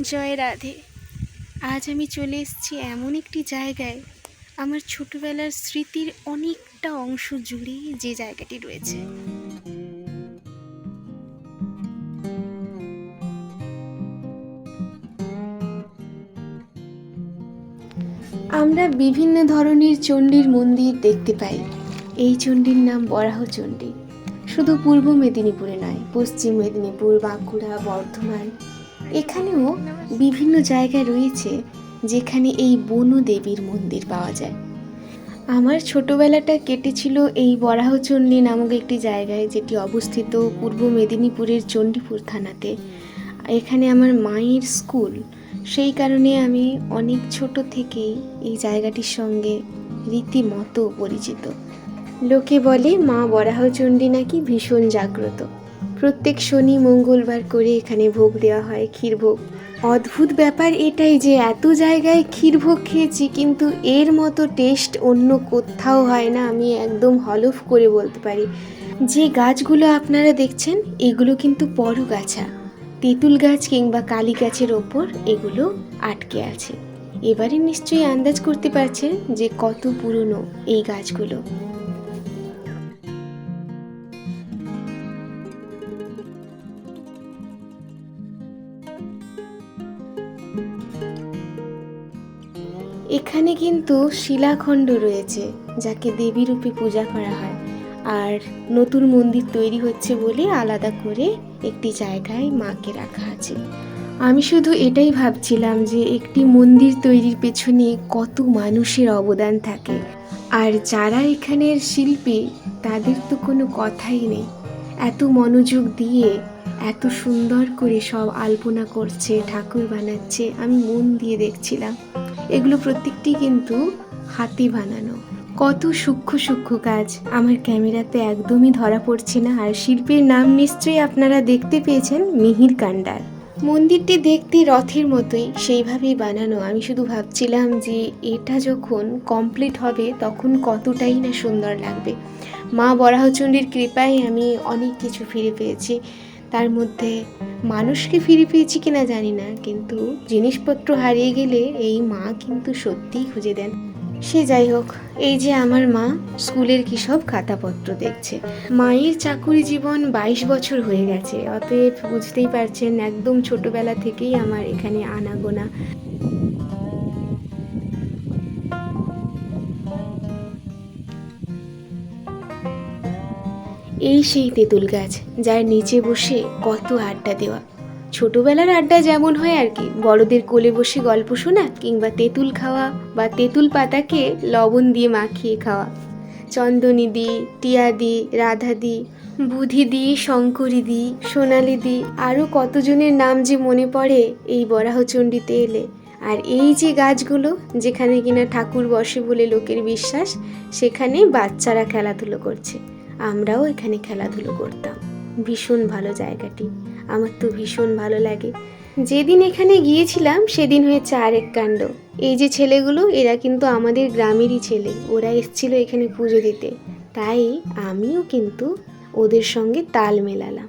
জয় রাধে। আজ আমি চলে এসেছি এমন একটি জায়গায়, আমার ছোটবেলার স্মৃতির অনেকটা অংশ জুড়ে যে জায়গাটি রয়েছে। আমরা বিভিন্ন ধরনের চণ্ডীর মন্দির দেখতে পাই। এই চণ্ডীর নাম বরাহ চণ্ডী। শুধু পূর্ব মেদিনীপুরে নয়, পশ্চিম মেদিনীপুর, বাঁকুড়া, বর্ধমান, এখানেও বিভিন্ন জায়গায় রয়েছে যেখানে এই বনু দেবীর মন্দির পাওয়া যায়। আমার ছোটবেলাটা কেটেছিল এই বরাহচণ্ডী নামক একটি জায়গায়, যেটি অবস্থিত পূর্ব মেদিনীপুরের চণ্ডীপুর থানাতে। এখানে আমার মায়ের স্কুল, সেই কারণে আমি অনেক ছোট থেকেই এই জায়গাটির সঙ্গে রীতিমতো পরিচিত। লোকে বলে মা বরাহচণ্ডী নাকি ভীষণ জাগ্রত। প্রত্যেক শনি মঙ্গলবার করে এখানে ভোগ দেওয়া হয়, ক্ষীরভোগ। অদ্ভুত ব্যাপার এটাই যে এত জায়গায় ক্ষীরভোগ খেয়েছি, কিন্তু এর মতো টেস্ট অন্য কোথাও হয় না, আমি একদম হলফ করে বলতে পারি। যে গাছগুলো আপনারা দেখছেন এগুলো কিন্তু পরগাছা, তেঁতুল গাছ কিংবা কালী গাছের ওপর এগুলো আটকে আছে। এবারে নিশ্চয়ই আন্দাজ করতে পারছেন যে কত পুরনো এই গাছগুলো। এখানে কিন্তু শিলাখণ্ড রয়েছে যাকে দেবী রূপে পূজা করা হয়, আর নতুন মন্দির তৈরি হচ্ছে বলে আলাদা করে একটি জায়গায় মাকে রাখা আছে। আমি শুধু এটাই ভাবছিলাম যে একটি মন্দির তৈরির পেছনে কত মানুষের অবদান থাকে, আর যারা এখানের শিল্পী তাদের তো কোনো কথাই নেই। এত মনোযোগ দিয়ে এত সুন্দর করে সব আলপনা করছে, ঠাকুর বানাচ্ছে, আমি মন দিয়ে দেখছিলাম। এগুলো প্রত্যেকটি কিন্তু হাতে বানানো, কত সূক্ষ্ম সূক্ষ্ম কাজ আমার ক্যামেরাতে একদমই ধরা পড়ছে না। আর শিল্পীর নাম নিশ্চয়ই আপনারা দেখতে পেয়েছেন, মিহির কান্ডার। মন্দিরটি দেখতে রথের মতোই, সেইভাবেই বানানো। আমি শুধু ভাবছিলাম যে এটা যখন কমপ্লিট হবে তখন কতটাই না সুন্দর লাগবে। মা বরাহচণ্ডীর কৃপায় আমি অনেক কিছু ফিরে পেয়েছি, তার মধ্যে মানুষকে ফিরে পেয়েছি কিনা জানি না, কিন্তু জিনিসপত্র হারিয়ে গেলে এই মা কিন্তু সত্যিই খুঁজে দেন। সে যাই হোক, এই যে আমার মা স্কুলের কী সব খাতাপত্র দেখছে। মায়ের চাকুরি জীবন 22 বছর হয়ে গেছে, অতএব বুঝতেই পারছেন একদম ছোটবেলা থেকেই আমার এখানে আনাগোনা। এই সেই তেঁতুল গাছ, যার নিচে বসে কত আড্ডা দেওয়া। ছোটবেলার আড্ডা যেমন হয় আর কি, বড়দের কোলে বসে গল্প শোনা কিংবা তেঁতুল খাওয়া, বা তেঁতুল পাতাকে লবণ দিয়ে মাখিয়ে খাওয়া। চন্দনী দি, টিয়া দি, রাধা দি, বুধি দি, শঙ্করী দি, সোনালি দি, আরও কতজনের নাম যে মনে পড়ে এই বরাহচণ্ডীতে এলে। আর এই যে গাছগুলো, যেখানে কিনা ঠাকুর বসে বলে লোকের বিশ্বাস, সেখানে বাচ্চারা খেলাধুলো করছে, আমরাও এখানে খেলাধুলো করতাম। ভীষণ ভালো জায়গাটি, আমার তো ভীষণ ভালো লাগে। যেদিন এখানে গিয়েছিলাম সেদিন হয়েছে আরেক কাণ্ড। এই যে ছেলেগুলো, এরা কিন্তু আমাদের গ্রামেরই ছেলে, ওরা এসেছিল এখানে পুজো দিতে, তাই আমিও কিন্তু ওদের সঙ্গে তাল মেলালাম।